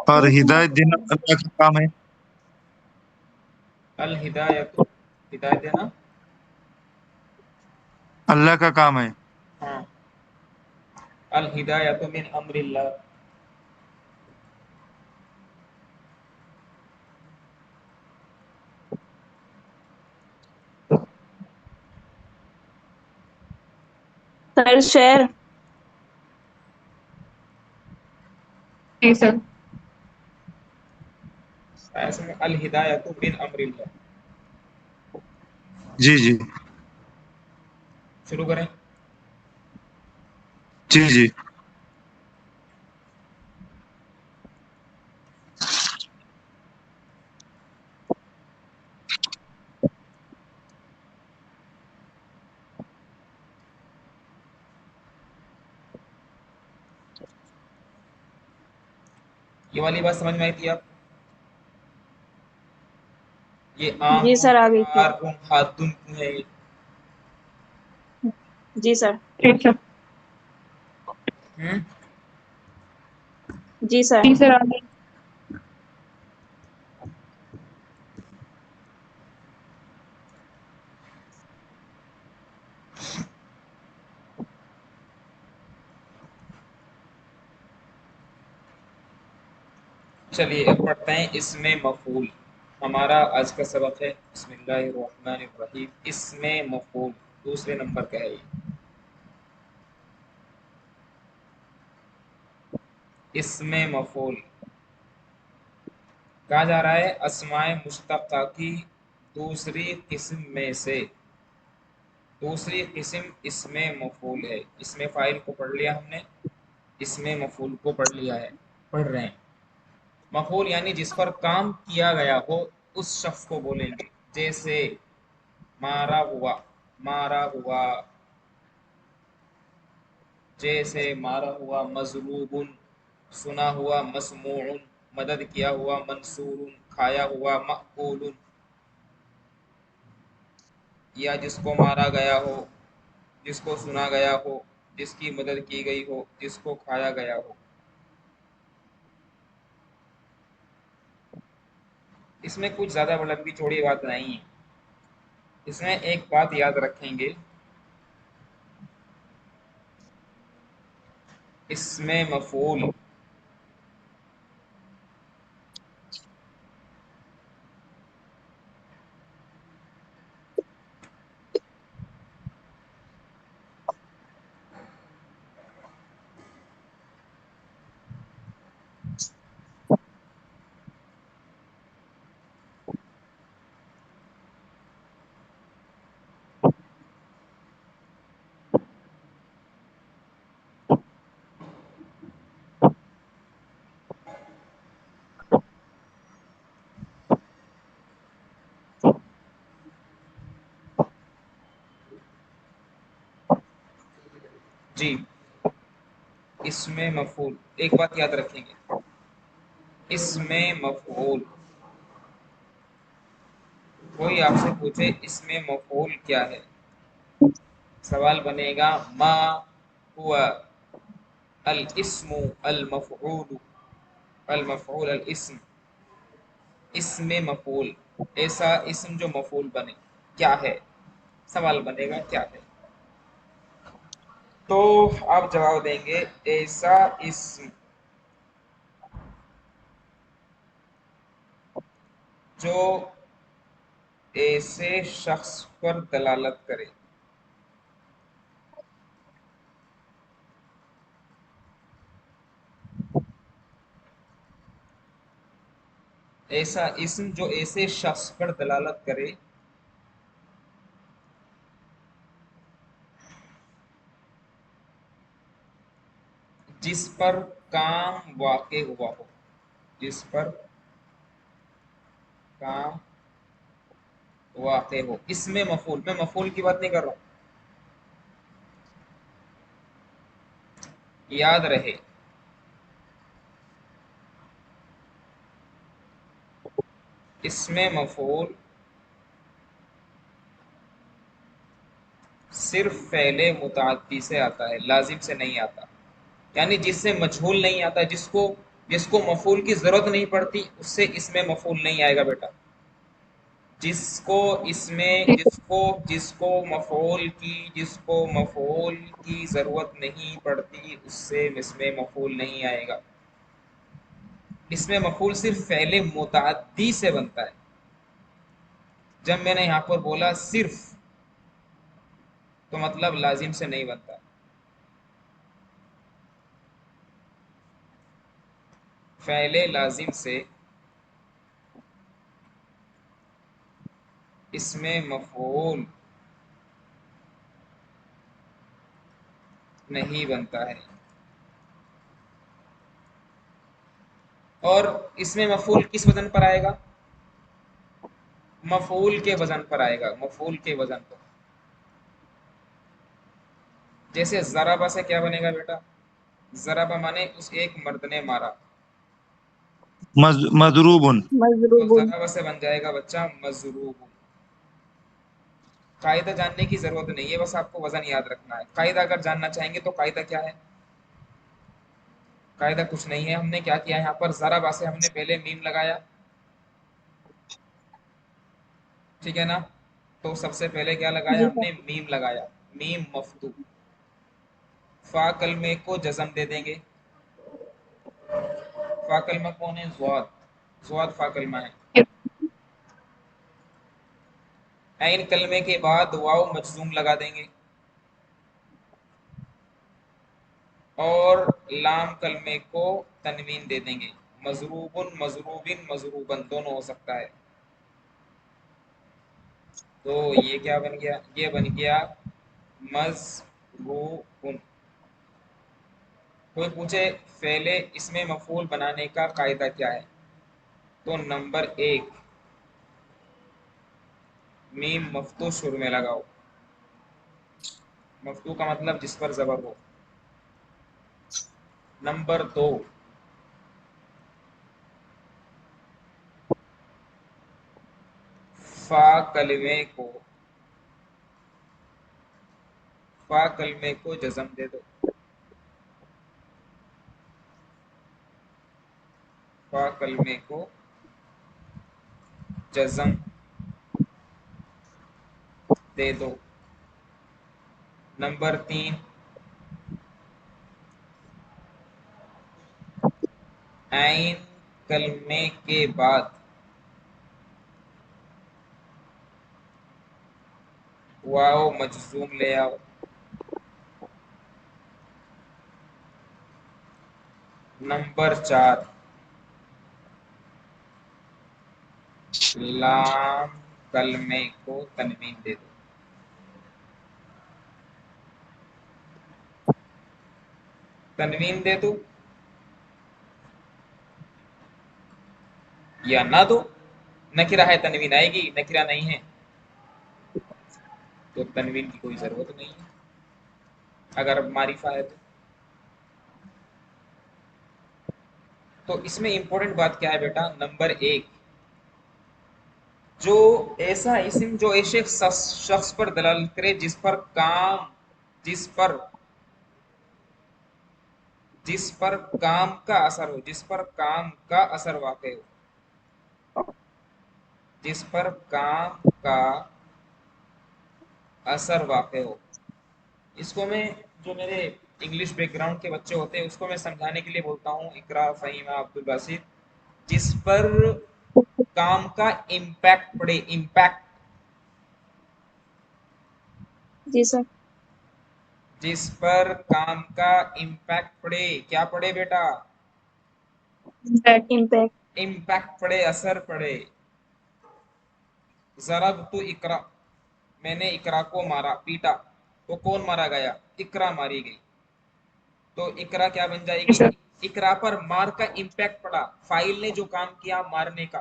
اور ہدایت دینا اللہ کا کام ہے. الہدایت، ہدایت دینا اللہ کا کام ہے. ہاں. الہدایت من امر اللہ. سر شعر. جی سر. ایسے الہدایت من امر اللہ. جی جی شروع کریں. جی جی. یہ والی بات سمجھ میں آئی تھی آپ؟ یہ آم جی سر آ گئی تھی. ہاتھن کیوں ہے؟ جی سر. ٹھیک سر. جی سر. جی سر آگے. چلیے اب پڑھتے ہیں اسم مفعول. ہمارا آج کا سبق ہے بسم اللہ الرحمن الرحیم. اسم مفعول دوسرے نمبر کا ہے. اسم مفعول کہا جا رہا ہے اسماء مشتقہ کی دوسری قسم میں سے. دوسری قسم اسم مفعول ہے. اسم فاعل کو پڑھ لیا ہم نے، اسم مفعول کو پڑھ لیا ہے، پڑھ رہے ہیں. مفعول یعنی جس پر کام کیا گیا ہو اس شخص کو بولیں گے. جیسے مارا ہوا، مارا ہوا. جیسے مارا ہوا مضروب، سنا ہوا مسموع، مدد کیا ہوا منصور، کھایا ہوا مأکول. یا جس کو مارا گیا ہو، جس کو سنا گیا ہو، جس کی مدد کی گئی ہو، جس کو کھایا گیا ہو. اس میں کچھ زیادہ لمبی چوڑی بات نہیں ہے. اس میں ایک بات یاد رکھیں گے، اسم مفعول جی اسم مفعول ایک بات یاد رکھیں گے، اسم مفعول کوئی آپ سے پوچھے اسم مفعول کیا ہے، سوال بنے گا ما ہوا الاسم المفعول. المفعول الاسم، اسم مفعول ایسا اسم جو مفعول بنے کیا ہے، سوال بنے گا کیا ہے. تو آپ جواب دیں گے ایسا اسم جو ایسے شخص پر دلالت کرے. ایسا اسم جو ایسے شخص پر دلالت کرے جس پر کام واقع ہوا ہو. جس پر کام واقع ہو. اس میں مفعول، میں مفعول کی بات نہیں کر رہا ہوں، یاد رہے. اس میں مفعول صرف فعل متعدی سے آتا ہے، لازم سے نہیں آتا. یعنی جس سے مجہول نہیں آتا، جس کو جس کو مفعول کی ضرورت نہیں پڑتی اس سے اس میں مفعول نہیں آئے گا بیٹا. جس کو مفعول کی ضرورت نہیں پڑتی اس سے اس میں مفعول نہیں آئے گا. اس میں مفعول صرف فعل متعدی سے بنتا ہے. جب میں نے یہاں پر بولا صرف تو مطلب لازم سے نہیں بنتا. فعل لازم سے اس میں مفعول نہیں بنتا ہے. اور اس میں مفعول کس وزن پر آئے گا؟ مفعول کے وزن پر آئے گا. مفعول کے وزن پر. جیسے ضربہ سے کیا بنے گا بیٹا؟ ضربہ مانے اس ایک مرد نے مارا. مضروب. تو مضروب. ضربہ سے بن جائے گا بچہ مضروب. قاعدہ جاننے کی ضرورت نہیں ہے، بس آپ کو وزن یاد رکھنا ہے. قاعدہ اگر جاننا چاہیں گے تو قاعدہ کیا ہے؟ قاعدہ کچھ نہیں ہے. ہم نے کیا کیا یہاں پر ضربہ سے ہم نے پہلے میم لگایا، ٹھیک ہے نا؟ تو سب سے پہلے کیا لگایا جی ہم نے؟ میم لگایا. میم مفتوح. فا کلمے کو جزم دے دیں گے. فا کلمہ کون ہے؟ ضاد. ضاد فا کلمہ ہے. عین کلمے کے بعد واو مجزوم لگا دیں گے، اور لام کلمے کو تنوین دے دیں گے. مضروبن، مضروبن، مضروبن دونوں ہو سکتا ہے. تو یہ کیا بن گیا؟ یہ بن گیا مضروبن. کوئی پوچھے فعل اس میں مفعول بنانے کا قاعدہ کیا ہے؟ تو نمبر 1 میم مفتوح شروع میں لگاؤ. مفتوح کا مطلب جس پر زبر ہو. نمبر 2 فا کلمے کو جزم دے دو. فا کلمے کو جزم دے دو. نمبر 3 عین کلمے کے بعد واو مجزوم لے آؤ. نمبر 4 لام کلمے کو تنوین دے دو. تنوین دے دو یا نہ دو. نکرہ ہے تنوین آئے گی، نکرہ نہیں ہے تو تنوین کی کوئی ضرورت نہیں ہے اگر معرفہ ہے تو اس میں امپورٹنٹ بات کیا ہے بیٹا؟ نمبر 1 جو ایسا اسم جو ایسے شخص پر دلالت کرے جس پر کام کا اثر ہو. جس پر کام کا اثر واقع ہو. جس پر کام کا اثر واقع ہو. اس کو میں جو میرے انگلش بیک گراؤنڈ کے بچے ہوتے ہیں اس کو میں سمجھانے کے لیے بولتا ہوں. اقرا، فہیمہ، عبدالباسط. جس پر کام کا امپیکٹ پڑے. امپیکٹ. جی سر. جس پر کام کا امپیکٹ پڑے. کیا پڑے بیٹا؟ امپیکٹ. امپیکٹ پڑے، اثر پڑے. ضربت اقرا، میں نے اقرا کو مارا، پیٹا. تو کون مارا گیا؟ اقرا ماری گئی. تو اقرا کیا بن جائے گی؟ اقرا پر مار کا امپیکٹ پڑا. فاعل نے جو کام کیا مارنے کا،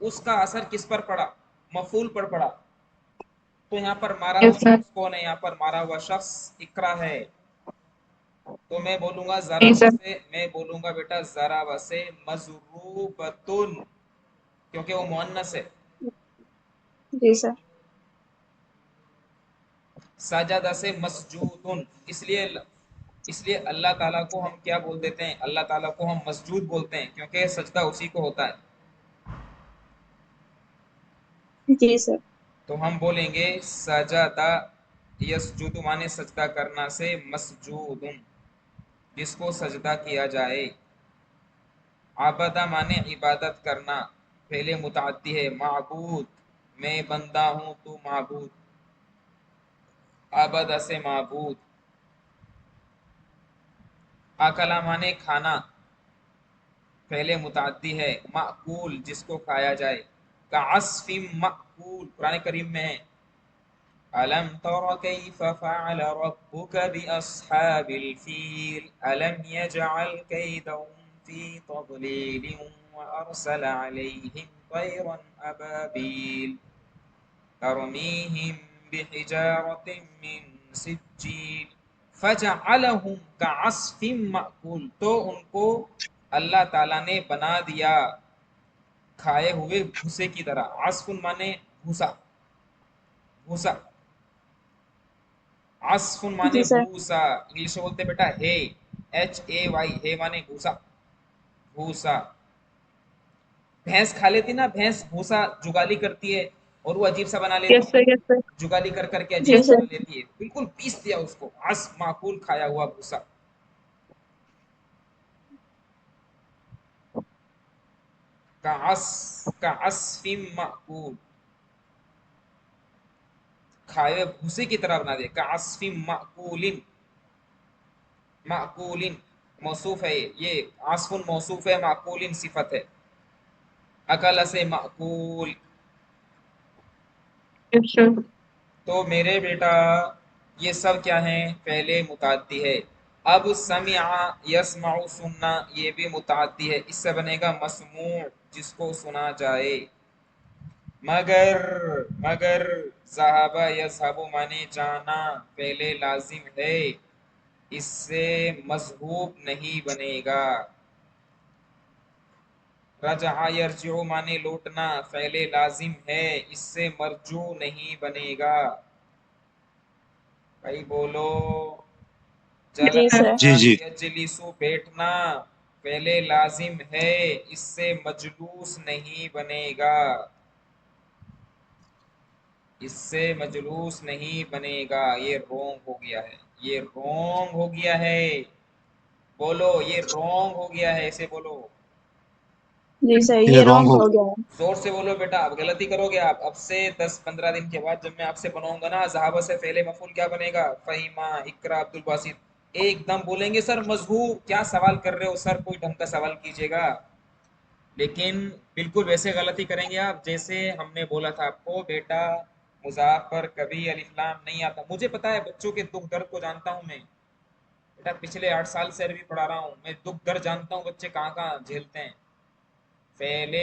اس کا اثر کس پر پڑا؟ مفعول پر پڑا. تو یہاں پر مارا ہوا شخص کون ہے؟ یہاں پر مارا ہوا شخص اقرا ہے. تو میں بولوں گا میں بولوں گا بیٹا ضرب سے مضروبتن، کیونکہ وہ مؤنث ہے. جی سر. سجدہ سے مسجودن، اس لیے اس لیے اللہ تعالیٰ کو ہم کیا بول دیتے ہیں؟ اللہ تعالیٰ کو ہم مسجود بولتے ہیں، کیونکہ سجدہ اسی کو ہوتا ہے۔ جی سر۔ تو ہم بولیں گے سجدہ یسجد مانے سجدہ کرنا سے مسجود، جس کو سجدہ کیا جائے۔ عبادہ مانے عبادت کرنا، فعل متعدی ہے، معبود میں بندہ ہوں تو معبود، عبادہ سے معبود۔ اکلا مانے کھانا، فعل متعدی ہے، مأکول جس کو کھایا جائے، کعصف مأکول قرآن کریم میں ہے۔ أَلَمْ تَرَ كَيْفَ فَعَلَ رَبُّكَ بِأَصْحَابِ الْفِيلِ أَلَمْ يَجْعَلْ كَيْدَهُمْ فِي تَضْلِيلٍ وَأَرْسَلَ عَلَيْهِمْ طَيْرًا أَبَابِيلَ تَرْمِيهِمْ بِحِجَارَةٍ مِّن سِجِّيلٍ فَجَعَلَهُمْ كَعَصْفٍ مَّأْكُولٍ، تو ان کو اللہ تعالیٰ نے بنا دیا کھائے ہوئے بھوسے کی طرح۔ عصف مانے بھوسا، بھوسا، عصف مانے جی سر۔ بھوسا، انگلش میں بولتے بیٹا ہے، HAY، ہے مانے بھوسا، بھوسا۔ بھینس کھا لیتی نا، بھینس بھوسا جگالی کرتی ہے اور وہ عجیب سا بنا لیتی یس سر، ہے، یس سر، جگالی کر کر کے عجیب جی سا سر۔ بنا لیتی ہے، بالکل پیس دیا اس کو، عصف معقول کھایا ہوا بھوسا۔ کعصف معقول، کھائے ہوئے بھوسے کی طرح بنا دیا، کعصف معقول، معقول موصوف ہے، یہ عصف موصوف ہے، معقول صفت ہے، اکل سے معقول۔ یس سر، تو میرے بیٹا یہ سب کیا ہیں؟ فعل متعدی ہے۔ اب سمع یسمع سننا، یہ بھی متعدی ہے، اس سے بنے گا مسموع جس کو سنا جائے۔ مگر ذهب یذهب مانے جانا، فعل لازم ہے، اس سے مذہوب نہیں بنے گا۔ رجع یرجع مانے لوٹنا، فعل لازم ہے، اس سے مرجوع نہیں بنے گا۔ بھائی بولو۔ جی سر۔ جلس جی جی یجلس بیٹھنا، فعل لازم ہے، اس سے مجلوس نہیں بنے گا، اس سے مجلوس نہیں بنے گا۔ یہ رونگ ہو گیا ہے، یہ رونگ ہو گیا ہے، بولو یہ رونگ ہو گیا ہے، اسے بولو، جی سر، یہ یہ رونگ رونگ ہو ہو گیا ہے۔ زور سے بولو بیٹا، اب غلطی کرو گے آپ، اب سے 10-15 دن کے بعد جب میں آپ سے بناؤں گا نا، ذہابہ سے فعل مفعول کیا بنے گا؟ فہیمہ، اقرا، عبد الباسط، ایک دم بولیں گے سر مذہوب، کیا سوال کر رہے ہو سر، کوئی ڈھنگ کا سوال کیجیے گا۔ لیکن بالکل ویسے غلطی کریں گے آپ جیسے ہم نے بولا تھا آپ کو، بیٹا مضاف پر کبھی الف لام نہیں آتا۔ مجھے پتا ہے بچوں کے دکھ درد کو جانتا ہوں میں، بیٹا پچھلے 8 سال سے عربی پڑھا رہا ہوں میں، دکھ درد جانتا ہوں بچے کہاں کہاں جھیلتے ہیں۔ فعل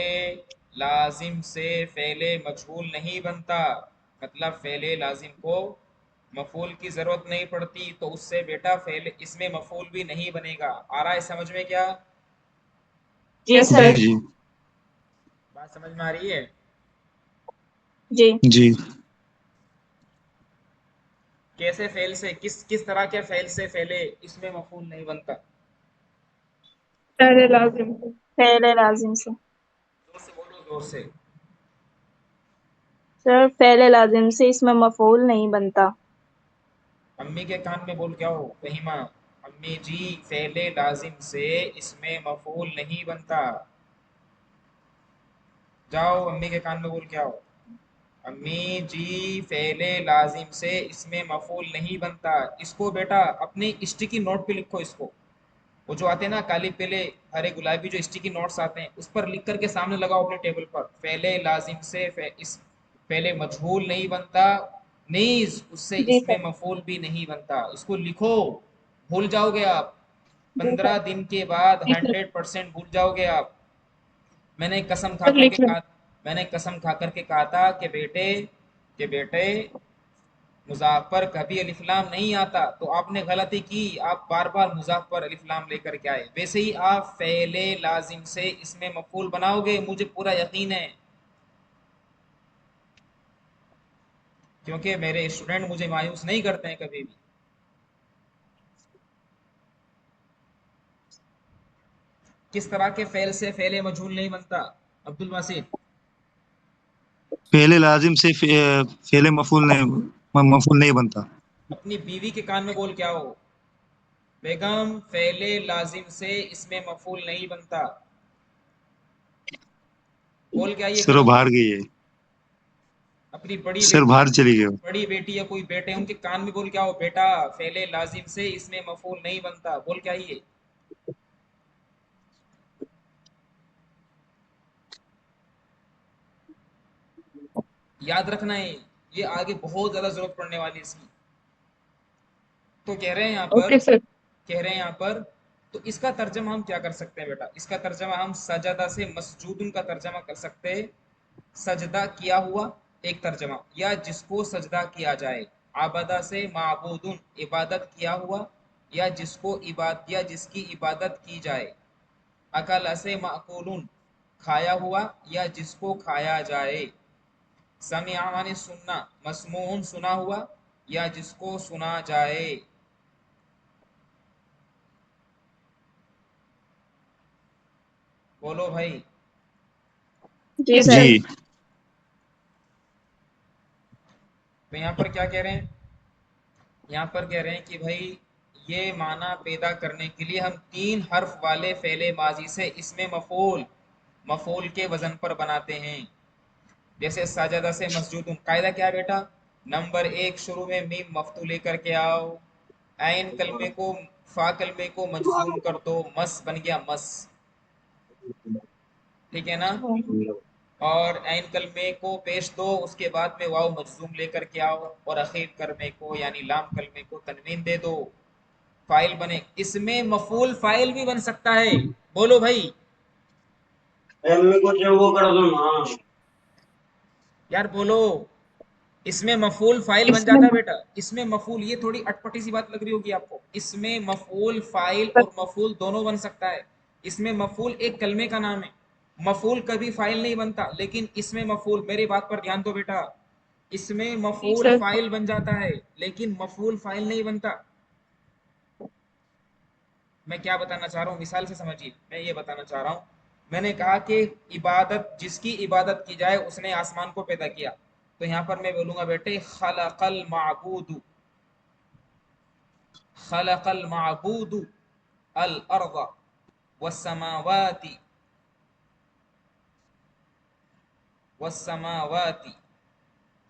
لازم سے فعل مجہول نہیں بنتا، مطلب فعل لازم کو مفعول کی ضرورت نہیں پڑتی، تو اس سے بیٹا فعل اس میں مفعول بھی نہیں بنے گا۔ آ رہا ہے سمجھ میں کیا؟ جی یس سر۔ جی سر، جی بات سمجھ میں آ رہی ہے؟ جی۔ جی کیسے فعل سے، کس طرح کے فعل سے فعل اس میں مفعول نہیں بنتا؟ فعل لازم ہے، فعل لازم سے۔ زور سے بولو، زور سے۔ سر فعل لازم سے اس میں مفعول نہیں بنتا۔ امی کے کان میں بول، کیا ہو فہیمہ؟ امی جی فعل لازم سے اس میں مفعول نہیں بنتا، جاؤ امی کے کان میں بول کے آؤ، امی جی فعل لازم سے اس میں مفعول نہیں بنتا۔ اس کو بیٹا اپنے اسٹیکی نوٹ پہ لکھو، اس کو، وہ جو آتے ہیں نا کالی پیلے ہرے گلابی جو اسٹیکی نوٹس آتے ہیں، اس پر لکھ کر کے سامنے لگاؤ اپنے ٹیبل پر، فعل لازم سے اس فعل مجہول نہیں بنتا، نیز اس سے جی اس میں سر۔ مفعول بھی نہیں بنتا۔ اس کو لکھو، بھول جاؤ گے آپ، جی سر۔ 15 دن کے بعد جی سر، 100% بھول جاؤ گے آپ۔ میں نے قسم کھا سر کر کے لکھ لیں، کہا، میں نے قسم کھا کر کے کہا تھا کہ بیٹے مضاف پر کبھی الف لام نہیں آتا، تو آپ نے غلطی کی، آپ بار بار مضاف پر الف لام لے کر کے آئے۔ ویسے ہی آپ فعل لازم سے اس میں مفعول بناؤ گے، مجھے پورا یقین ہے، کیونکہ میرے اسٹوڈنٹ مجھے مایوس نہیں کرتے ہیں کبھی بھی۔ کس طرح کے فعل سے فعل مجہول نہیں بنتا؟ عبد الباسط، فعل لازم سے فعل مفعول نہیں بنتا. اپنی بیوی کے کان میں بول کے آؤ، بیگم فعل لازم سے اس میں مفعول نہیں بنتا. بول کے آئیے سر وہ بیٹا. باہر گئی ہے. اپنی بڑی سر بیٹی، باہر چلی گئی. بڑی بیٹی یا کوئی بیٹے ان کے کان میں بول کے آؤ، بیٹا فعل لازم سے اس میں مفعول نہیں بنتا. بول کے آئیے. یاد رکھنا ہے، یہ آگے بہت زیادہ ضرورت پڑنے والی ہے اس کی. تو کہہ رہے ہیں یہاں پر، اوکے سر. کہہ رہے ہیں یہاں پر، تو اس کا ترجمہ ہم کیا کر سکتے ہیں بیٹا؟ اس کا ترجمہ ہم سجدہ سے مسجودن کا ترجمہ کر سکتے ہیں. سجدہ کیا ہوا ایک ترجمہ، یا جس کو سجدہ کیا جائے. عبادہ سے معبودن عبادت کیا ہوا، یا جس کو عبادت یا جس کی عبادت کی جائے. اکل سے مأکولن کھایا ہوا، یا جس کو کھایا جائے. سمع معنی سننا، مسموعن سنا ہوا، یا جس کو سنا جائے. بولو بھائی. جی Yes, سر. جی. تو یہاں پر کیا کہہ رہے ہیں؟ یہاں پر کہہ رہے ہیں کہ بھائی یہ معنی پیدا کرنے کے لیے ہم 3 حرف والے فعل ماضی سے اس میں مفعول کے وزن پر بناتے ہیں. جیسے سجدہ سے مسجود. قاعدہ کیا ہے بیٹا؟ نمبر 1 شروع میں میم مفتوح لے کر کے آؤ، عین کلمے کو فا کلمے کو مجزوم کر دو، مس بن گیا مس. ٹھیک ہے نا؟ اور عین کلمے کو پیش دو، اس کے بعد میں واو مجزوم لے کر کے آؤ، اور اخیر کلمے کو یعنی لام کلمے کو تنوین دے دو، فائل بنے. اس میں مفعول فائل بھی بن سکتا ہے. بولو بھائی. یار بولو. اس میں مفعول فائل بن اس میں جاتا ہے بیٹا. اس میں مفعول، یہ تھوڑی اٹپٹی سی بات لگ رہی ہوگی آپ کو، اس میں مفعول فائل اور مفعول دونوں بن سکتا ہے. اس میں مفعول ایک کلمے کا نام ہے. مفعول کبھی فائل نہیں بنتا، لیکن اس میں مفعول، میری بات پر دھیان دو بیٹا، اس میں جی مفعول سر. فائل بن جاتا ہے لیکن مفعول فائل نہیں بنتا. میں کیا بتانا چاہ رہا ہوں مثال سے سمجھیے. میں یہ بتانا چاہ رہا ہوں، میں نے کہا کہ عبادت، جس کی عبادت کی جائے اس نے آسمان کو پیدا کیا. تو یہاں پر میں بولوں گا بیٹے خلق المعبود، خلق المعبود الارض والسماوات والسماوات.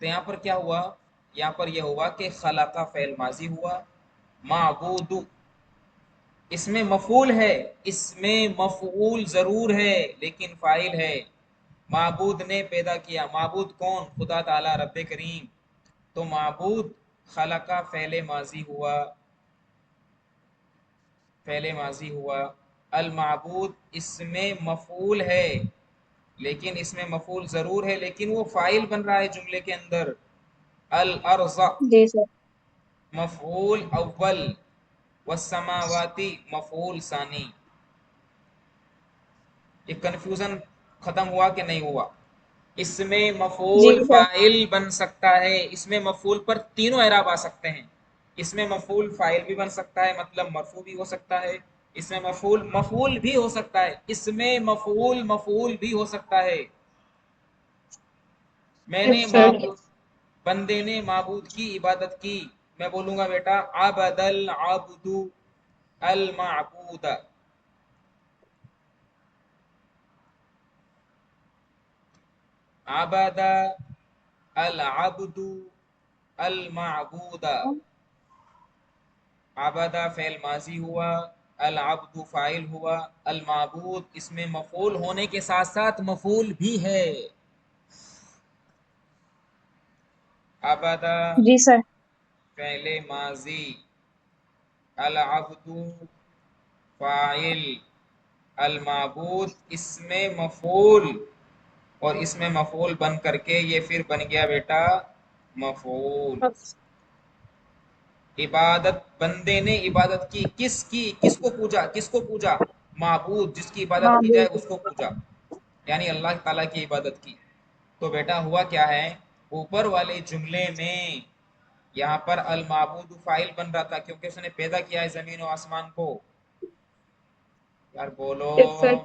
تو یہاں پر کیا ہوا؟ یہاں پر یہ ہوا کہ خلق فعل ماضی ہوا، معبود اس میں مفعول ہے، اس میں مفعول ضرور ہے لیکن فاعل ہے. معبود نے پیدا کیا. معبود کون؟ خدا تعالی رب کریم. تو معبود خلق فعل ماضی ہوا، فعل ماضی ہوا. المعبود اس میں مفعول ہے، لیکن اس میں مفعول ضرور ہے لیکن وہ فاعل بن رہا ہے جملے کے اندر. الارض جی سر. مفعول اول، والسماواتی مفعول ثانی. یہ کنفیوژن ختم ہوا کہ نہیں ہوا؟ اس میں جی مفعول سر. فاعل بن سکتا ہے. اس میں مفعول پر تینوں اعراب آ سکتے ہیں. اس میں مفعول فاعل بھی بن سکتا ہے، مطلب مرفوع بھی ہو سکتا ہے. اس میں مفعول بھی ہو سکتا ہے. اس میں مفعول بھی ہو سکتا ہے. میں نے یس سر. معبود، بندے نے معبود کی عبادت کی. میں بولوں گا بیٹا عبد العبد المعبود. عبد العبد المعبود. عبدہ فعل ماضی ہوا، العبد فاعل ہوا، المعبود اس میں مفعول ہونے کے ساتھ ساتھ مفعول بھی ہے. عبدہ جی سر. فعل ماضی، العبد فاعل، المعبود اس میں مفعول، اور اس میں مفعول بن کر کے یہ پھر بن گیا بیٹا مفعول. عبادت، بندے نے عبادت کی. کس کی؟ کس کو پوجا؟ کس کو پوجا؟ معبود جس کی عبادت کی جائے معبود. اس کو پوجا، یعنی اللہ تعالیٰ کی عبادت کی. تو بیٹا ہوا کیا ہے؟ اوپر والے جملے میں یہاں پر المعبود فاعل بن رہا تھا کیونکہ اس نے پیدا کیا ہے زمین و آسمان کو. यार बोलो। Yes, sir.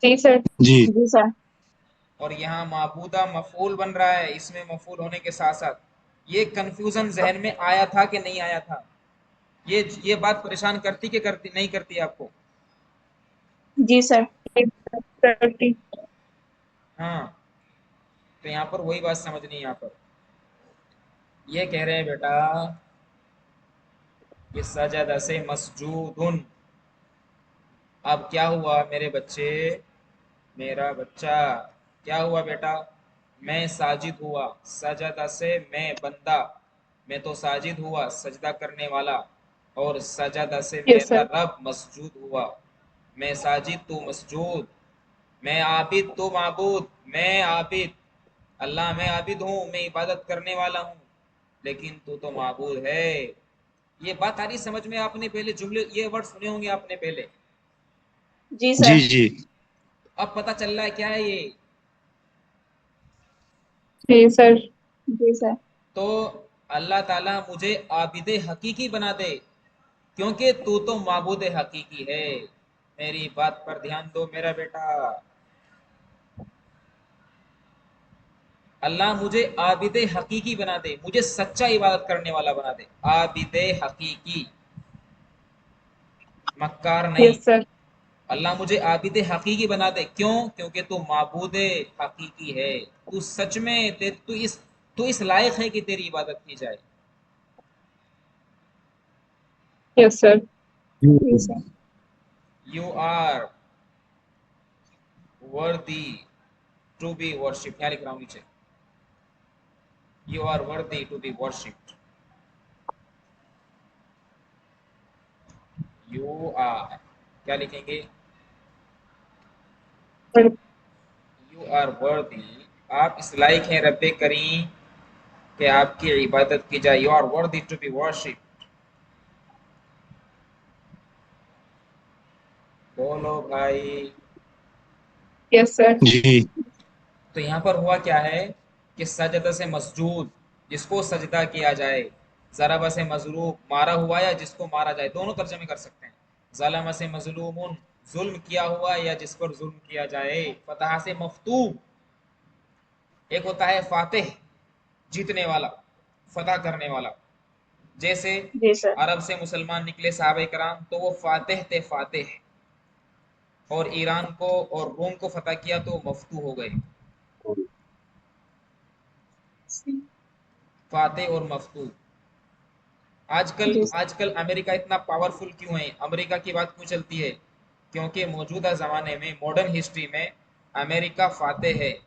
जी सर. जी जी सर. और यहाँ माबूदा मफूल बन रहा है इसमें मफूल होने के साथ साथ। ये कंफ्यूजन जहन में आया था कि नहीं आया था? ये बात परेशान करती कि करती नहीं करती आपको? जी सर. Thirty. हाँ, तो यहाँ पर वही बात समझनी है। यहाँ पर ये कह रहे हैं बेटा कि सजद से मसजूदुन। अब क्या हुआ मेरे बच्चे, मेरा बच्चा क्या हुआ बेटा? मैं साजिद हुआ। सजदा से मैं बंदा, मैं तो साजिद हुआ सजदा करने वाला। और सजदा से Yes, मेरा sir. रब मसजूद हुआ। मैं साजिद तू मसजूद, मैं आबिद तू माबूद। मैं आबिद, अल्लाह मैं आबिद हूँ, मैं इबादत करने वाला हूँ, लेकिन तू तो माबूद है। ये बात आ रही समझ में? आपने पहले जुमले ये वर्ड सुने होंगे आपने पहले। जी जी सर. जी अब पता चल रहा है क्या है ये? जी सर. जी सर. तो अल्लाह ताला मुझे आबिद हकीकी बना दे, क्योंकि तू तो माबूद हकीकी है। मेरी बात पर ध्यान दो मेरा बेटा। अल्लाह मुझे आबिद हकीकी बना दे, मुझे सच्चा इबादत करने वाला बना दे। आबिद हकीकी, मक्कार नहीं। Yes, sir. अल्लाह मुझे आबिद हकीकी बना दे, क्यों? क्योंकि तू माबूद हकीकी है। तू सच में तू इस लायक है कि तेरी इबादत की जाए। Yes, sir. जी sir. You are worthy to be worship. यहाँ लिख रहा हूँ नीचे, you are worthy to be worshipped. You are, क्या लिखेंगे? यू आर वर्दी, आप इस लायक हैं रब्बे करीम कि आपकी इबादत की जाए। You are worthy to be worship. बोलो भाई। Yes, sir. जी तो यहाँ पर हुआ क्या है कि सजदा से मसजूद, जिसको सजदा किया जाए। ज़रबा से मजलूब, मारा हुआ या जिसको मारा जाए, दोनों तर्जमे कर सकते हैं। ज़लम से मजलूमुन, जुल्म किया हुआ या जिस पर जुल्म किया जाए। फतह से मफतूह, एक होता है फातिह, जीतने वाला, फतह करने वाला। जैसे जी सर. अरब से मुसलमान निकले साहबे कराम, तो वो फातिह थे, फातिह। और ईरान को और रोम को फतह किया तो मफतू हो गए। फातिह और मफतू। आजकल जी सर. आजकल अमेरिका इतना पावरफुल क्यों है? अमेरिका की बात क्यों चलती है? क्योंकि मौजूदा ज़माने में, मॉडर्न हिस्ट्री में, अमेरिका फातेह है। और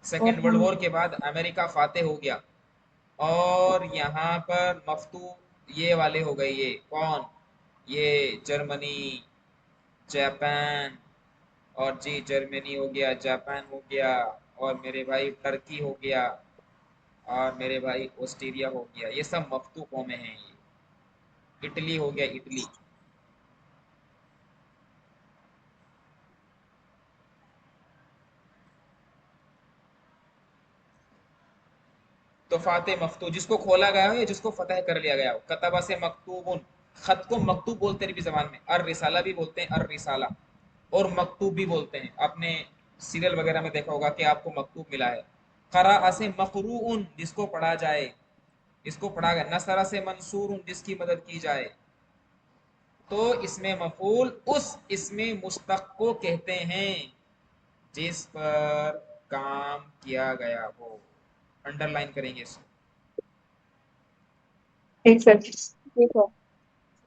सेकेंड वर्ल्ड हम. वॉर के बाद अमेरिका फातेह हो गया। और यहाँ पर मफ्तू ये वाले हो गए। ये कौन? ये जर्मनी, जापान। और जी जर्मनी हो गया, जापान हो गया, और मेरे भाई टर्की हो गया, और मेरे भाई ऑस्ट्रेलिया हो गया। ये सब मफ्तू कौमें हैं। ये इटली हो गया, इटली। तो फाते मकतूब, जिसको खोला गया हो या जिसको फतह कर लिया गया हो। कतबा से मकतूबुन, खत को मकतूब बोलते हैं भी जबान में। अर रिसाला भी बोलते हैं, अर रिसाला, और मकतूब भी बोलते हैं। आपने सीरियल वगैरह में देखा होगा कि आपको मकतूब मिला है। करा से मकरूउन, जिसको पढ़ा जाए, इसको पढ़ा गया। नसरा से मंसूरुन, जिसकी मदद की जाए। तो इसमें मफूल उस इसमें मुश्तक को कहते हैं जिस पर काम किया गया हो। अंडरलाइन करेंगे इसको। Yes, sir. जी सर.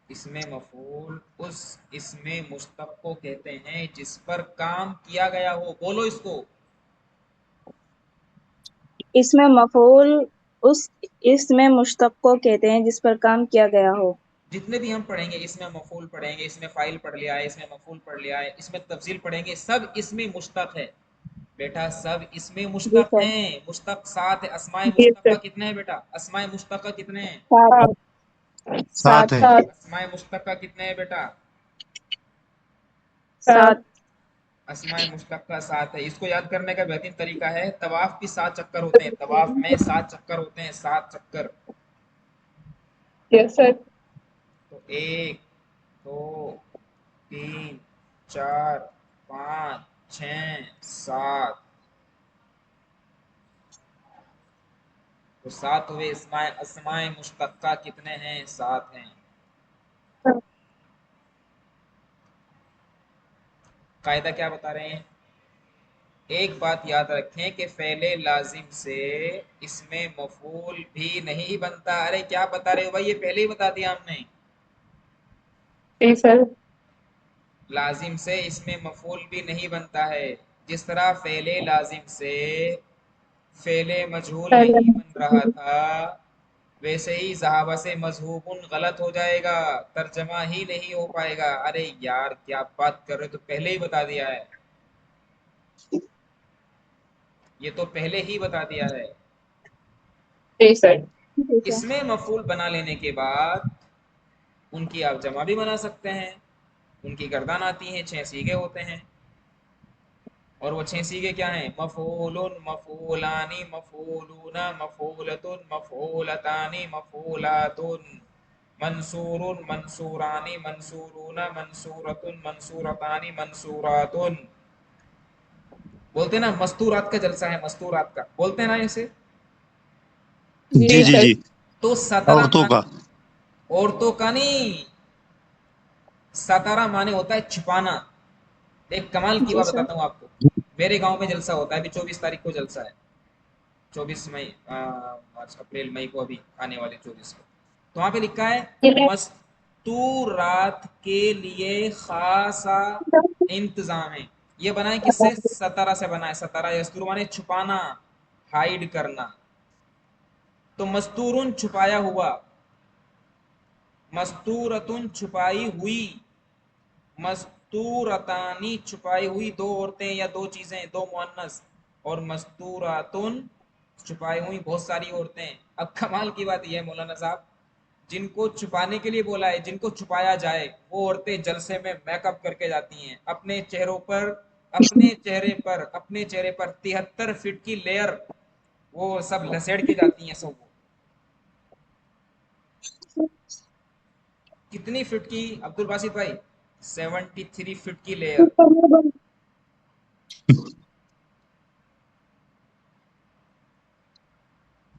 इसमें मफूल उस इसमें मुश्तक को कहते हैं जिस पर काम किया गया हो। बोलो इसको। इसमें मफूल उस इसमें मुश्तक को कहते हैं जिस पर काम किया गया हो। जितने भी हम पढ़ेंगे, इसमें मफूल पढ़ेंगे, इसमें फाइल पढ़ लिया है, इसमें मफूल पढ़ लिया है, इसमें तफसील पढ़ेंगे, सब इसमें मुश्तक है बेटा। सब इसमें जी मुश्तक सर. हैं। मुश्तक सात है। अस्माए Yes, मुश्तक sir. का कितने हैं बेटा? अस्माए मुश्तक का कितने हैं? 7. सात 7. है। Saat. अस्माए मुश्तक का कितने हैं बेटा? 7. अस्माए मुश्तक का 7 है। इसको याद करने का बेहतरीन तरीका है, तवाफ भी 7 चक्कर होते हैं। तवाफ में 7 चक्कर होते हैं, 7 चक्कर। Yes, sir. तो 1 2 3 4 5 6 7, तो 7 हुए। अस्माए मुश्तक्का कितने हैं? 7 हैं। कायदा क्या बता रहे हैं? एक बात याद रखें कि फ़ेले लाजिम से इसमें मफूल भी नहीं बनता। अरे क्या बता रहे हो भाई, ये पहले ही बता दिया हमने। जी सर। लाजिम से इसमें मफूल भी नहीं बनता है। जिस तरह फ़ेले लाजिम से फ़ेले मजहूल नहीं बन रहा था, वैसे ही ज़हाबा से मजहूबुन गलत हो जाएगा, तर्जमा ही नहीं हो पाएगा। अरे यार क्या बात कर रहे हो, तो पहले ही बता दिया है, ये तो पहले ही बता दिया है। जी सर। जी सर। इसमें मफूल बना लेने के बाद उनकी आप जमा भी बना सकते हैं। उनकी गर्दान आती हैं, 6 सीगे होते हैं, और वो 6 सीगे क्या हैं? मफूलुन, मफूलानी, मफूलूना, मफूलतुन, मफूलतानी, मफूलातुन, मंसूरुन, मंसूरानी, मंसूरूना, मंसूरतुन, मंसूरतानी, मंसूरातुन। बोलते हैं ना मस्तूरात का जलसा है, मस्तूरात का बोलते हैं ना इसे। जी जी जी सर। जी। तो सतरा औरतों का। औरतों का नहीं, सतारा माने होता है छुपाना। एक कमाल की जी बात सर। बताता हूँ आपको। मेरे गांव में जलसा होता है, अभी 24 तारीख को जलसा है। 24 मई, मार्च अप्रैल मई को, अभी आने वाले 24 को। तो वहां पे लिखा है मस्तूरात के लिए खासा इंतजाम है। ये बना है किससे? सतारा से बना है। सतारा यस्तुर माने छुपाना, हाइड करना। तो मस्तूरुन छुपाया हुआ, मस्तूरतुन छुपाई हुई, मस्तूरतानी छुपाई हुई दो औरतें या दो चीजें, दो मुअन्नस, और मस्तूरातुन छुपाई हुई बहुत सारी औरतें। अब कमाल की बात यह है मौलाना साहब, जिनको छुपाने के लिए बोला है, जिनको छुपाया जाए, वो औरतें जलसे में मेकअप करके जाती हैं अपने चेहरों पर, अपने चेहरे पर 73 फीट की लेयर वो सब लसेड़ के जाती हैं सब। वो कितनी फीट की अब्दुल बासित भाई? 73 फीट की लेयर।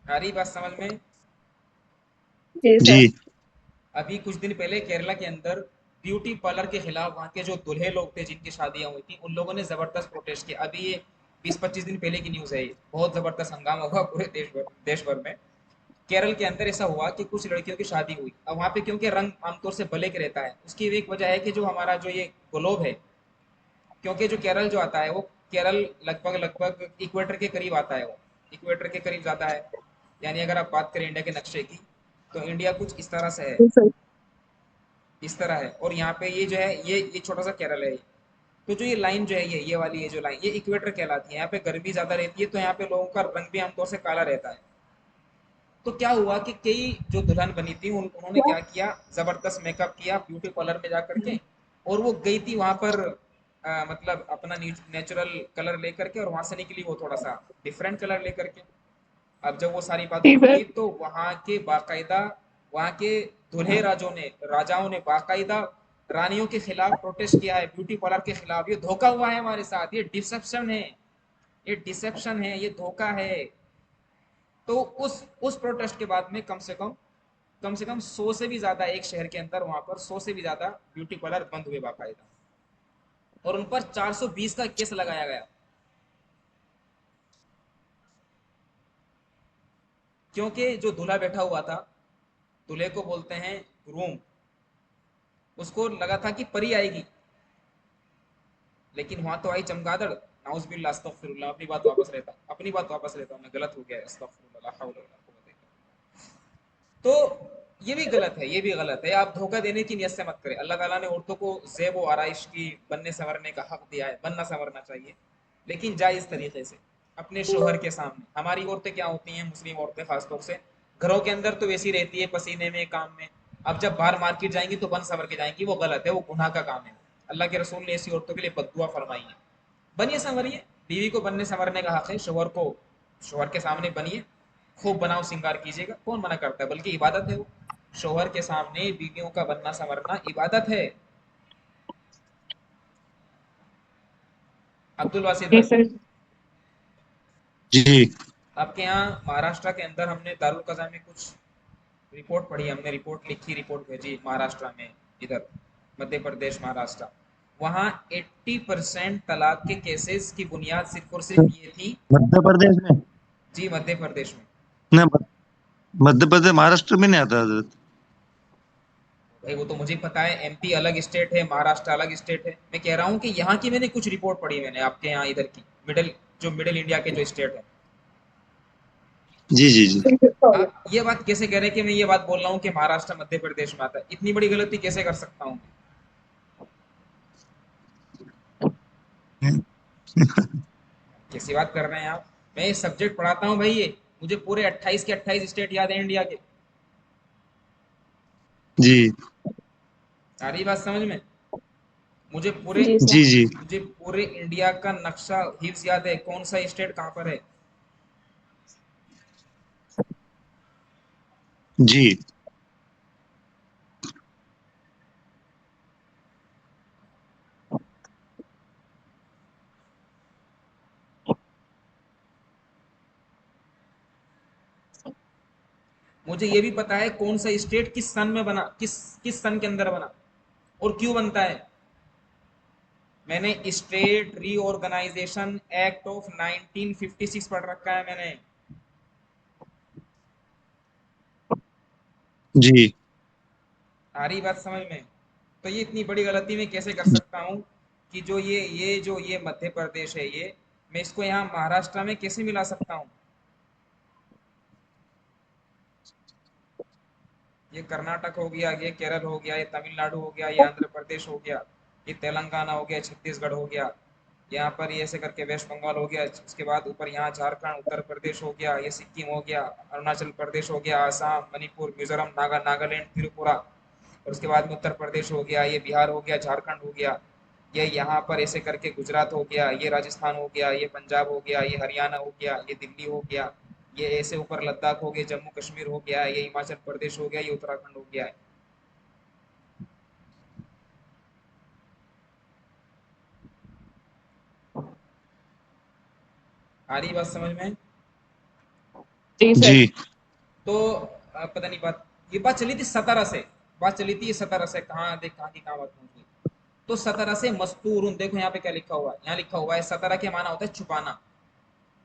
आ रही बात समझ में? जी जी सर। अभी कुछ दिन पहले केरला के अंदर ब्यूटी पार्लर के खिलाफ वहाँ के जो दूल्हे लोग थे जिनकी शादियां हुई थी, उन लोगों ने जबरदस्त प्रोटेस्ट किया। अभी ये 20-25 दिन पहले की न्यूज़ है, ये बहुत जबरदस्त हंगामा हुआ पूरे देश भर में। केरल के अंदर ऐसा हुआ कि कुछ लड़कियों की शादी हुई। अब वहाँ पे क्योंकि रंग आमतौर से ब्लैक रहता है, उसकी एक वजह है कि जो हमारा जो ये ग्लोब है, क्योंकि जो केरल जो आता है वो केरल लगभग लगभग इक्वेटर के करीब आता है, वो इक्वेटर के करीब ज़्यादा है। यानी अगर आप बात करें इंडिया के नक्शे की, तो इंडिया कुछ इस तरह से है, जी सर। इस तरह है। और यहाँ पे ये जो है, ये छोटा सा केरल है। तो जो ये लाइन जो है, ये वाली ये जो लाइन, ये इक्वेटर कहलाती है। यहाँ पे गर्मी ज़्यादा रहती है, तो यहाँ पे लोगों का रंग भी आमतौर से काला रहता है। तो क्या हुआ कि कई जो दुल्हन बनी थी उन्होंने क्या किया, जबरदस्त मेकअप किया ब्यूटी पार्लर में जा करके, और वो गई थी वहां पर मतलब अपना नेचुरल कलर लेकर के, और वहां से निकली वो थोड़ा सा डिफरेंट कलर लेकर के। अब जब वो सारी बात जी सर। हुई तो वहां के बाकायदा, वहां के दूल्हे राजाओं ने बाकायदा रानियों के खिलाफ प्रोटेस्ट किया है, ब्यूटी पार्लर के खिलाफ। ये धोखा हुआ है हमारे साथ, ये डिसेप्शन है, ये डिसेप्शन है, ये धोखा है। तो उस प्रोटेस्ट के बाद में कम से कम 100 से भी ज्यादा, एक शहर के अंदर वहां पर 100 से भी ज्यादा ब्यूटी पार्लर बंद हुए बाकायदा, और उन पर 420 का केस लगाया गया। क्योंकि जो दूल्हा बैठा हुआ था, दूल्हे को बोलते हैं ग्रूम, उसको लगा था कि परी आएगी, लेकिन वहां तो आई चमगादड़। नाउज़ुबिल्लाह, अस्तगफिरुल्लाह, अपनी बात वापस लेता हूं, मैं गलत हो गया, अस्तगफिरुल्लाह, ला हौला वला कुव्वता इल्ला बिल्लाह। तो ये भी गलत है, ये भी गलत है। आप धोखा देने की नियत से मत करें। अल्लाह ताला ने औरतों को ज़ेब व आराइश की, बनने संवरने का हक दिया है, बनना संवरना चाहिए, लेकिन जायज़ तरीके से, अपने शोहर के सामने। हमारी औरतें क्या होती हैं, मुस्लिम औरतें खासतौर से, घरों के अंदर तो वैसी रहती है, पसीने में, काम में। अब जब बाहर मार्केट जाएंगी तो बन संवर के जाएंगी, वो गलत है, वो गुनाह का काम है। अल्लाह के रसूल ने ऐसी औरतों के लिए बद्दुआ फरमाई है। बनिए संवरिए, बीवी को बनने संवरने का हक है, शोहर के सामने बनिए, खूब बनाओ, श्रृंगार कीजिएगा, कौन मना करता है, बल्कि इबादत है वो। शोहर के सामने बीवियों का बनना संवरना इबादत है। अब्दुल वासिद जी भाई, सर। जी आपके यहाँ महाराष्ट्र के अंदर हमने दारुल कज़ा में कुछ रिपोर्ट पढ़ी, हमने रिपोर्ट लिखी, रिपोर्ट भेजी महाराष्ट्र में, इधर मध्य प्रदेश महाराष्ट्र, वहाँ 80% तलाक के केसेस की बुनियाद सिर्फ और सिर्फ ये थी। मध्य प्रदेश में, जी मध्य प्रदेश में। ना मध्य प्रदेश महाराष्ट्र में नहीं आता हजरत। भाई वो तो मुझे पता है, एमपी अलग स्टेट है, महाराष्ट्र अलग स्टेट है। मैं कह रहा हूँ कि यहाँ की मैंने कुछ रिपोर्ट पढ़ी, मैंने आपके यहाँ इधर की मिडिल इंडिया के जो स्टेट है। जी जी जी आप ये बात कैसे कह रहे हैं कि मैं ये बात बोल रहा हूँ कि महाराष्ट्र मध्य प्रदेश में आता है? इतनी बड़ी गलती कैसे कर सकता हूँ? कैसी बात कर रहे हैं आप? मैं सब्जेक्ट पढ़ाता हूँ भाई, ये मुझे पूरे 28 के 28 स्टेट याद है इंडिया के। जी आ रही बात समझ में? मुझे पूरे जी सर। जी जी मुझे पूरे इंडिया का नक्शा हिफ्स याद है, कौन सा स्टेट कहाँ पर है। जी मुझे ये भी पता है कौन सा स्टेट किस सन में बना, किस सन के अंदर बना और क्यों बनता है। मैंने स्टेट रीऑर्गेनाइजेशन एक्ट ऑफ 1956 पढ़ रखा है मैंने। जी आ रही बात समझ में? तो ये इतनी बड़ी गलती मैं कैसे कर सकता हूँ कि जो ये मध्य प्रदेश है, ये मैं इसको यहाँ महाराष्ट्र में कैसे मिला सकता हूँ? ये कर्नाटक हो गया, ये केरल हो गया, ये तमिलनाडु हो गया, ये आंध्र प्रदेश हो गया, ये तेलंगाना हो गया, छत्तीसगढ़ हो गया, यहाँ पर ये ऐसे करके वेस्ट बंगाल हो गया, उसके बाद ऊपर यहाँ झारखंड, उत्तर प्रदेश हो गया, ये सिक्किम हो गया, अरुणाचल प्रदेश हो गया, आसाम, मणिपुर, मिजोरम, नागालैंड, त्रिपुरा, और उसके बाद में उत्तर प्रदेश हो गया, ये बिहार हो गया, झारखंड हो गया, ये यहाँ पर ऐसे करके गुजरात हो गया, ये राजस्थान हो गया, ये पंजाब हो गया, ये हरियाणा हो गया, ये दिल्ली हो गया, ये ऐसे ऊपर लद्दाख हो गया, जम्मू कश्मीर हो गया, ये हिमाचल प्रदेश हो गया, ये उत्तराखंड हो गया है। आ रही बात समझ में? जी सर। जी तो पता नहीं बात, ये बात चली थी 17 से, बात चली थी 17 से, कहाँ देख कहाँ की कहाँ बात पहुंच गई। तो 17 से मस्तूरुन, देखो यहाँ पे क्या लिखा हुआ है, यहाँ लिखा हुआ है 17 के माना होता है छुपाना।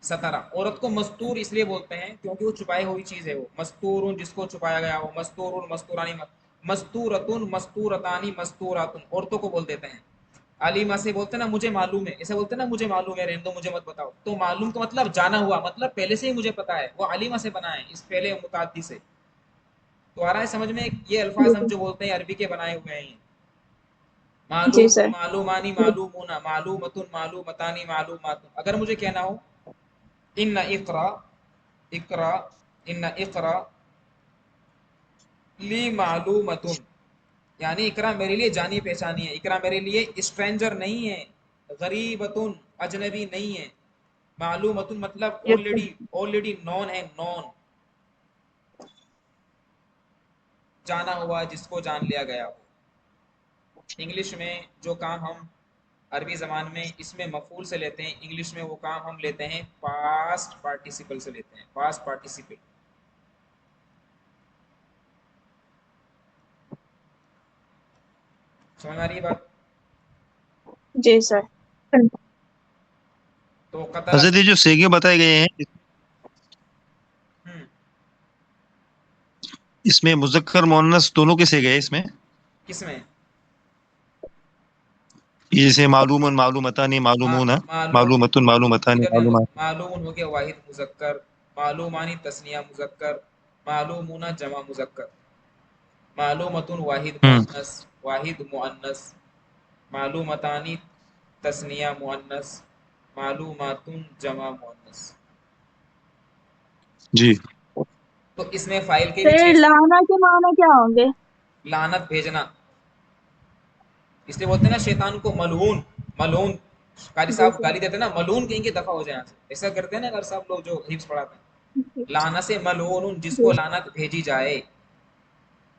17 औरत को मस्तूर इसलिए बोलते हैं क्योंकि वो छुपाई हुई चीज है, वो मस्तूरुन जिसको छुपाया गया हो, मस्तूरुन मस्तूरानी, मस्तूरतुन मस्तूरतानी मस्तूरातुन औरतों को बोल देते हैं। आलिमा से बोलते ना मुझे मालूम है, ऐसे बोलते ना मुझे मालूम है, रहने दो मुझे मत बताओ। तो मालूम का मतलब जाना हुआ, मतलब पहले से ही मुझे पता है, वो आलिमा से बना है, इस पहले मुताद्दी से। तो आ रहा है समझ में? ये अल्फाज हम जो बोलते हैं अरबी के बनाए हुए हैं। जी मालूम, सर। मालूमानी, मालूमूना, मालूमतुन, मालूमतानी, मालूमातुन। अगर मुझे कहना हो इन्ना इकरा, इकरा, इन्ना इकरा ली मालूमतुन, यानी इकरा मेरे लिए जानी पहचानी है, इकरा मेरे लिए स्ट्रेंजर नहीं है, गरीबतुन अजनबी नहीं है, मालूमतुन मतलब yes sir. Already already non है, नॉन, जाना हुआ जिसको जान लिया गया हो। इंग्लिश में जो काम हम अरबी ज़बान में इसमें मफूल से लेते हैं, इंग्लिश में वो काम हम लेते हैं पास्ट पार्टिसिपल से लेते हैं, पास्ट पार्टिसिपल। समझ आ रही है बात? जी सर। तो कतला, हजरत ये जो सेगे बताए गए हैं, हम्म, इसमें मुज़क्कर मुअन्नस दोनों के सेगे हैं इसमें। किसमें? ये जैसे मालूमन मालूमतानी मालूमूना, मालूम, मालूमतुन मालूमतानी इधर देखो, मालूमा। मालूम हो गया वाहिद मुजक्कर, मालूमानी तस्निया मुजक्कर, मालूमुना जमा मुजक्कर, मालूमतुन वाहिद हम्म मुअन्नस, वाहिद मुअन्नस, मालूमतानी तस्निया मुअन्नस, मालूमातुन जमा मुअन्नस। जी तो इसमें फाइल के भी सर 6, लाना के माना क्या होंगे? लानत भेजना, इसलिए बोलते हैं ना शैतान को मलऊन, मलऊन। कारी जी साहब सर। गाली देते हैं ना, मलून कहेंगे दफा हो जाए यहाँ से, ऐसा करते हैं ना कारी साहब लोग जो हिफ्स पढ़ाते हैं। जी लाना से मलऊन, जिसको जी लानत भेजी जाए।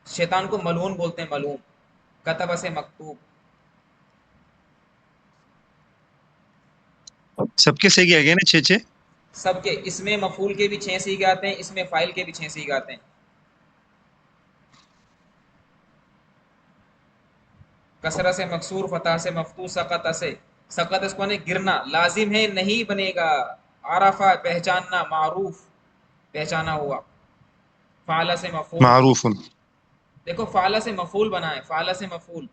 शैतान को मलून बोलते हैं, मलून। कतब से मकतूब, सबके सही क्या गए ना 6-6? सबके इसमें मफूल के भी 6 सीगे आते हैं, इसमें फाइल के भी 6 सीगे आते हैं। कसरा से मकसूर, फतह से मफतू, सकत से, सकत इसको ने गिरना, लाजिम है नहीं बनेगा। आरफा पहचानना, मारूफ पहचाना हुआ। फाला से मफूल, मारूफुन। देखो फाला से मफूल बना है, फाला से मफूल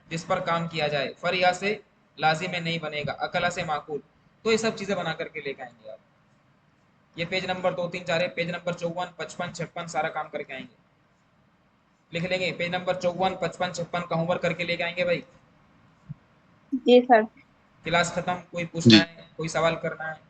जिस पर काम किया जाए। फरिया से लाजिम है नहीं बनेगा। अकला से माकूल। तो ये सब चीजें बना करके लेके आएंगे आप। ये पेज नंबर 2, 3, 4 है, पेज नंबर 54, 55, 56 सारा काम करके आएंगे, लिख लेंगे। पेज नंबर 54, 55, 56 का होमवर्क करके लेके आएंगे भाई। जी सर। क्लास खत्म। कोई पूछना जी। है, कोई सवाल करना है?